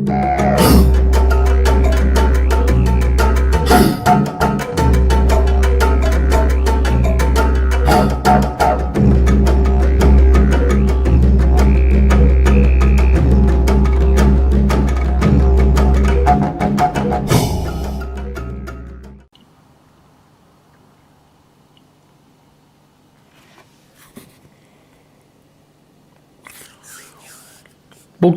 Бог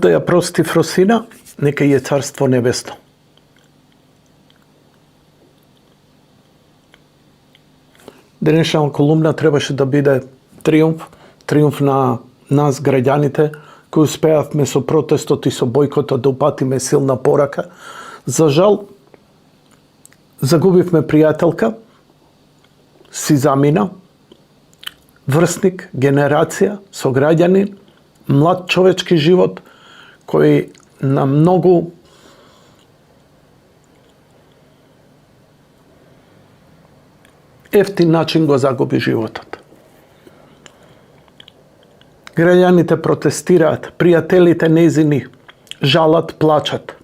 да ја прости Фросина, нека е царство небесно. Денешна колумна требаше да биде триумф на нас граѓаните, кои успеавме со протестот и со бојкотот да упатиме силна порака. За жал, загубивме пријателка, си замина, врсник, генерација, сограѓанин, млад човечки живот, кој на многу ефтин начин го загуби животот. Граѓаните протестираат, пријателите нејзини жалат, плачат.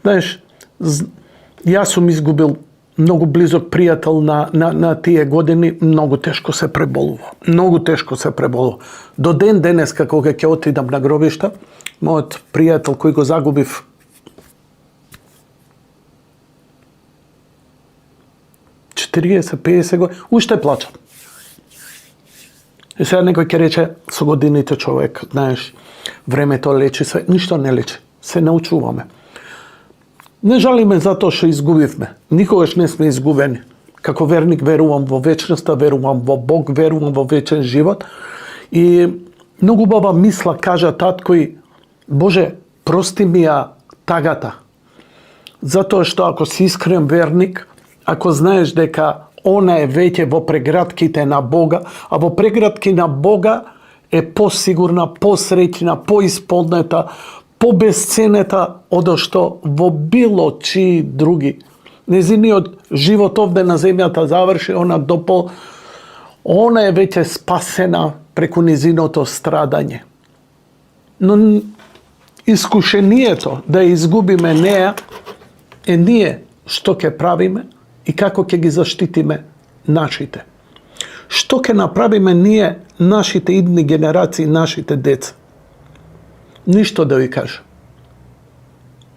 Знаеш, јас сум изгубил многу близок пријател на тие години, многу тешко се преболува. Многу тешко се преболува. До ден денеска, кога ќе отидам на гробишта, мојот пријател кој го загубив 40-50 години, уште плачам. И сега некој ќе рече, со годините човек, знаеш, времето лечи се, ништо не лечи, се научуваме. Не жалиме затоа што изгубивме. Никогаш не сме изгубени. Како верник верувам во вечноста, верувам во Бог, верувам во вечен живот. И многу баба мисла кажа таткој, Боже, прости ми ја тагата. Затоа што ако си искрен верник, ако знаеш дека она е веќе во прегратките на Бога, а во прегратки на Бога е посигурна, посреќна, поисполнета, побесценета одо што во било чии други. Незиниот живот овде на земјата заврши, она е веќе спасена преку незиното страдање. Но искушението да изгубиме неа е ние што ќе правиме и како ќе ги заштитиме нашите. Што ќе направиме ние, нашите идни генерации, нашите деца? Ништо да ви кажа.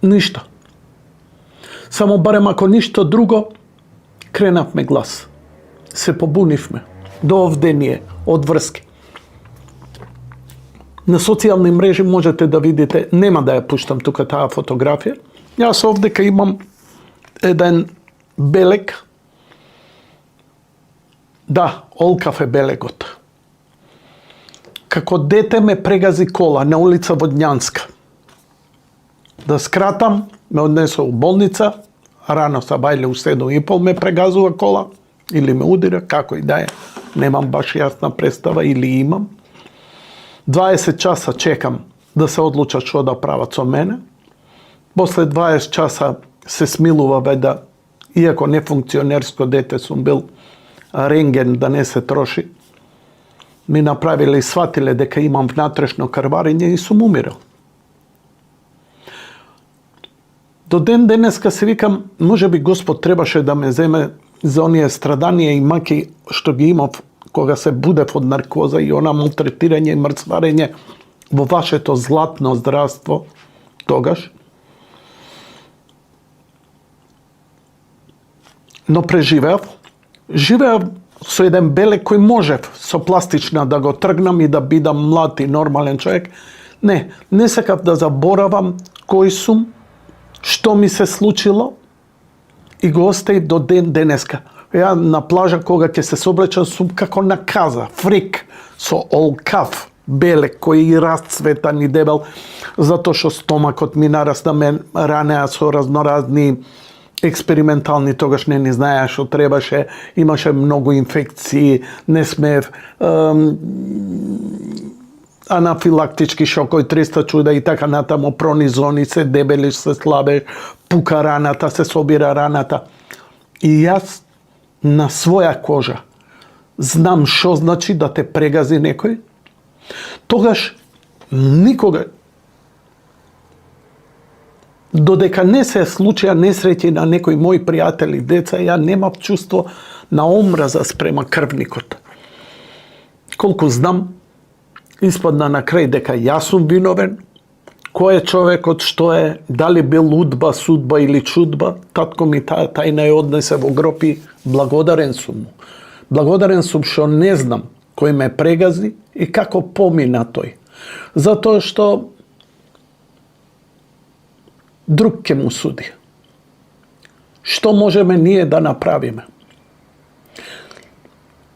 Ништо. Само барем ако ништо друго, кренавме глас. Се побунивме. До овде ние, од врски. На социјални мрежи можете да видите, нема да ја пуштам тука таа фотографија. Јас овдека имам еден белег. Да, олкав е белегот. Како дете ме прегази кола на улица Водњанска. Да скратам, ме однесо у болница, рано сабајле у 7:30 ме прегазува кола, или ме удира, како и да е, немам баш јасна представа, или имам. 20 часа чекам да се одлучат што да прават со мене. После 20 часа се смилува да, иако не функционерско дете сум бил, рентген да не се троши, ми направиле и сватиле дека имам внатрешно крварење и сум умирал. До ден денеска се викам, може би Господ требаше да ме земе за оние страданија и маки што ги имав кога се будев од наркоза и она малтретирање и мрцварење во вашето златно здравство тогаш. Но преживеав. Живеав со еден белег кој можев со пластична да го тргнам и да бидам млад и нормален човек. Не сакав да заборавам кој сум, што ми се случило и го оставив до ден денеска. Ја на плажа кога ќе се соблечам сум како на каза, фрик, со олкав белег кој и расцветан и дебел, затоа што стомакот ми нарасна, мен ранеа со разноразни експериментални, тогаш не ни знаеа што требаше, имаше многу инфекции, не смеев, анафилактички шокови, 300 чуда и така натаму, пронизони, се дебелиш, се слабеш, пука раната, се собира раната. И јас на своја кожа знам што значи да те прегази некој. Тогаш никога Додека не се случија несреќи на некои мои пријатели, деца, ја немав чувство на омраза спрема крвникот. Колку знам, испадна на крај дека јас сум виновен, кој е човекот, што е, дали бил удба, судба или чудба, татко ми тајна ја однесе во гроб и благодарен сум му. Благодарен сум што не знам кој ме прегази и како помина тој. Затоа што друг ќе му суди. Што можеме ние да направиме?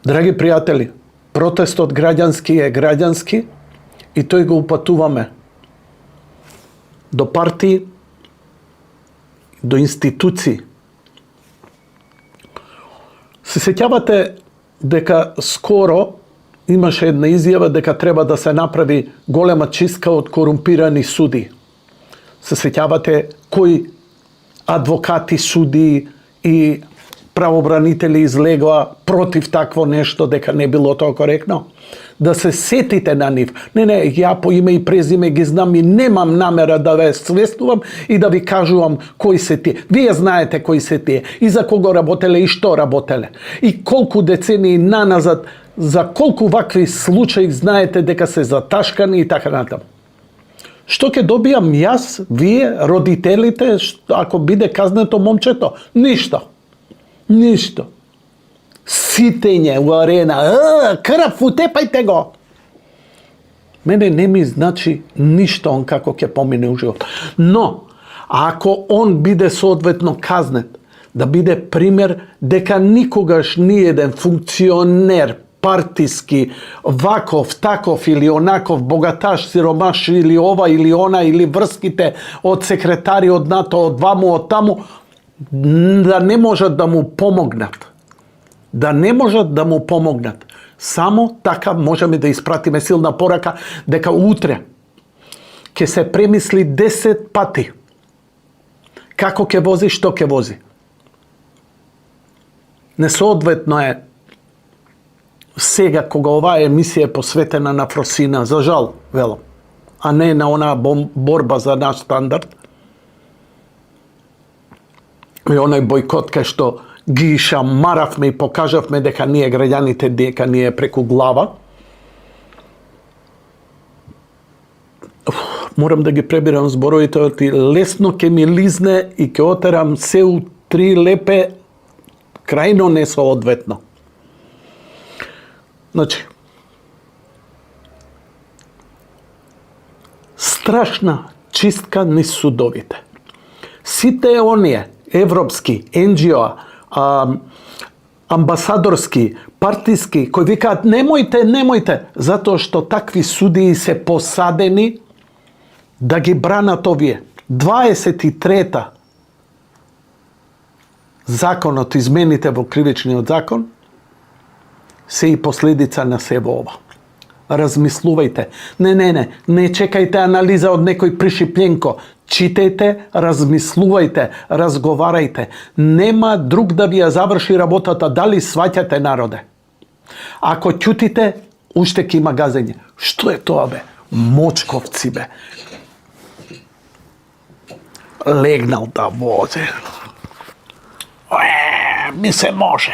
Драги пријатели, протестот граѓански е граѓански и тој го упатуваме до партии, до институции. Се сеќавате дека скоро имаше една изјава дека треба да се направи голема чистка од корумпирани суди. Се сеќавате кои адвокати, суди и правобранители излегоа против такво нешто, дека не било тоа коректно? Да се сетите на нив. Не, ја по име и презиме ги знам и немам намера да ве свестувам и да ви кажувам кои се тие. Вие знаете кои се тие и за кого работеле и што работеле. И колку децении наназад, за колку вакви случаи знаете дека се заташкани и така натаму. Што ќе добијам јас, вие, родителите, ако биде казнето момчето? Ништо. Ништо. Ситење у арена. Крв, утепајте го. Мене не ми значи ништо он како ќе помине у живот. Но, ако он биде соодветно казнет, да биде пример дека никогаш ниеден функционер партиски, ваков, таков или онаков, богаташ, сиромаш или ова или она, или врските од секретари од НАТО, од ваму, од таму, да не можат да му помогнат. Да не можат да му помогнат. Само така можеме да испратиме силна порака дека утре ќе се премисли 10 пати како ќе вози, што ќе вози. Несоодветно е сега кога оваа емисија е посветена на Фросина, за жал, велам, а не на онаа борба за наш стандард. И оној бојкот кај што ги шамаравме и покажавме дека ние граѓаните, дека ние преку глава. Морам да ги пребирам зборовите, оти лесно ќе ми лизне и ќе отерам се у 3 лепе, крајно несоодветно. Значи, страшна чистка низ судовите. Сите оние европски, NGO, амбасадорски, партиски, кои викаат немојте, затоа што такви судии се посадени да ги бранат овие. 23-та законот, измените во кривичниот закон, се и последица на себе ова. Размислувајте. Не чекајте анализа од некој пришипленко. Читајте, размислувајте, разговарајте. Нема друг да ви ја заврши работата, дали сваќате народе. Ако ќутите, уште ќе има газење. Што е тоа, бе? Мочковци, бе. Легнал да возе. Ми се може.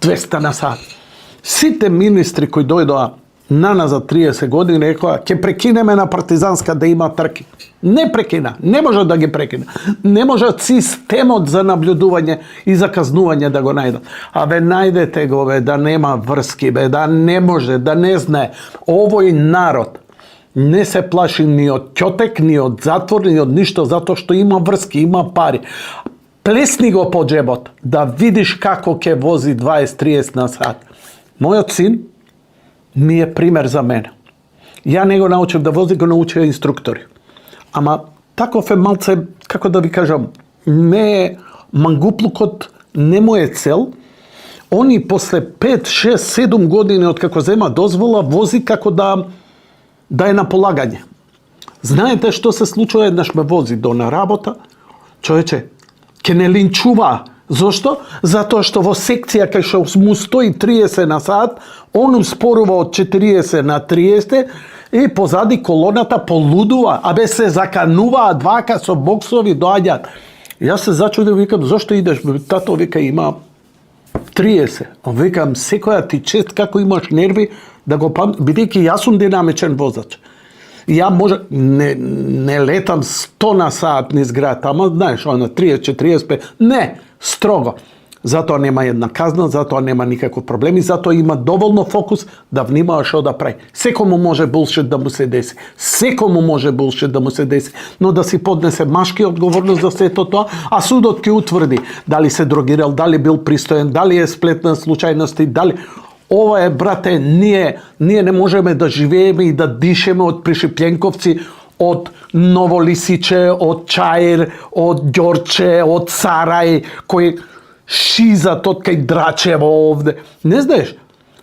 200 на сат. Сите министри кои дојдоа наназад 30 години рекоа ќе прекинеме на партизанска да има трки. Не прекина, не може да ги прекина. Не може системот за наблюдување и за казнување да го најдат. А бе најдете го, бе, да нема врски, бе, да не може, да не знае. Овој народ не се плаши ни од ќотек, ни од затвор, ни од ништо, затоа што има врски, има пари. Плесни го по джебот, да видиш како ќе вози 20-30 на сат. Мојот син ми е пример за мене. Ја не го научив да вози, го научија инструктори. Ама таков е малце, како да ви кажам, не е мангуплукот, не му е цел. Они после 5, 6, 7 години од како зема дозвола, вози како да е на полагање. Знаете што се случува? Еднаш ме вози до на работа, човече, ке не линчува. Зошто? Затоа што во секција кај што му стои 30 на сат, он успорува од 40 на 30 И позади колоната полудува, абе се закануваа двака со боксови доаѓаат. Јас се зачудив, викам, зошто идеш? Тато вика има 30. Викам, секоја ти чест како имаш нерви да го бидејќи јас сум динамичен возач. Ја може не летам 100 на сат низ град, ама знаеш, 30-45, не, строго. Затоа нема една казна, затоа нема никаков проблем и затоа има доволно фокус да внимава што да прави. Секому може булшит да му се деси. Секому може булшит да му се деси, но да си поднесе машки одговорност за сето тоа, а судот ќе утврди дали се дрогирал, дали бил пристоен, дали е сплет на случајности, дали... Ова е, брате, ние не можеме да живееме и да дишеме од Пришипљенковци, од Новолисиче, од Чаир, од Ѓорче, од Сарај, кој шизат од кај Драчево овде. Не знаеш,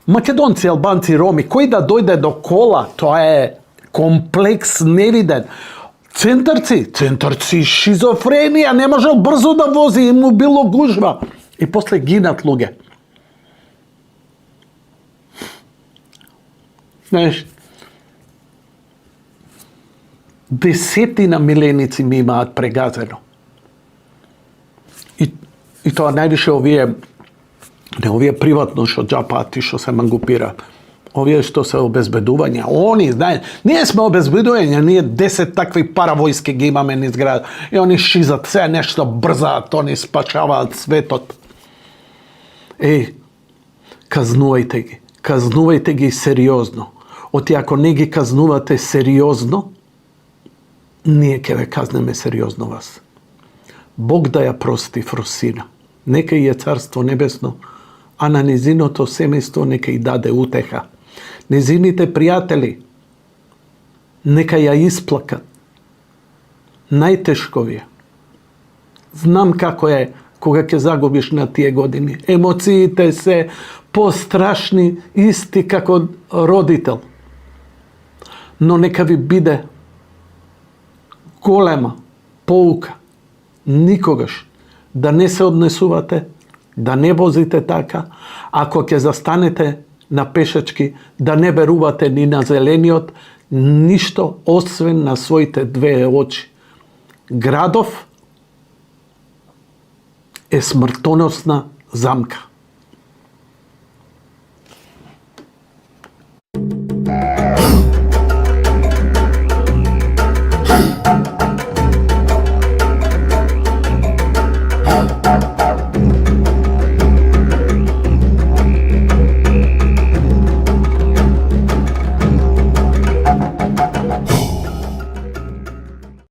македонци, албанци, роми, кој да дојде до кола, тоа е комплекс невиден. Центарци, шизофренија, не можел брзо да вози, им му било гужва. И после гинат луѓе. Знаеш, десетина миленици ми имаат прегазено. И тоа највише овие приватно што џапаат и што се мангупира. Овие што се обезбедувања. Они, знаеш, ние сме обезбедувања, ние 10 такви паравојски ги имаме низ град. И они шизат, се нешто брзаат, они спашаваат светот. Казнувајте ги сериозно. Оти ако не ги казнувате сериозно, ние ќе ве казнеме сериозно вас. Бог да ја прости Фросина. Нека и е Царство Небесно, а на незиното семејство нека и даде утеха. Незините пријатели нека ја исплакат. Најтешко ви е. Знам како е кога ќе загубиш на тие години. Емоциите се пострашни, исти како родител. Но нека ви биде голема поука. Никогаш да не се однесувате, да не возите така. Ако ќе застанете на пешачки, да не верувате ни на зелениот, ништо освен на своите две очи. Градов е смртоносна замка.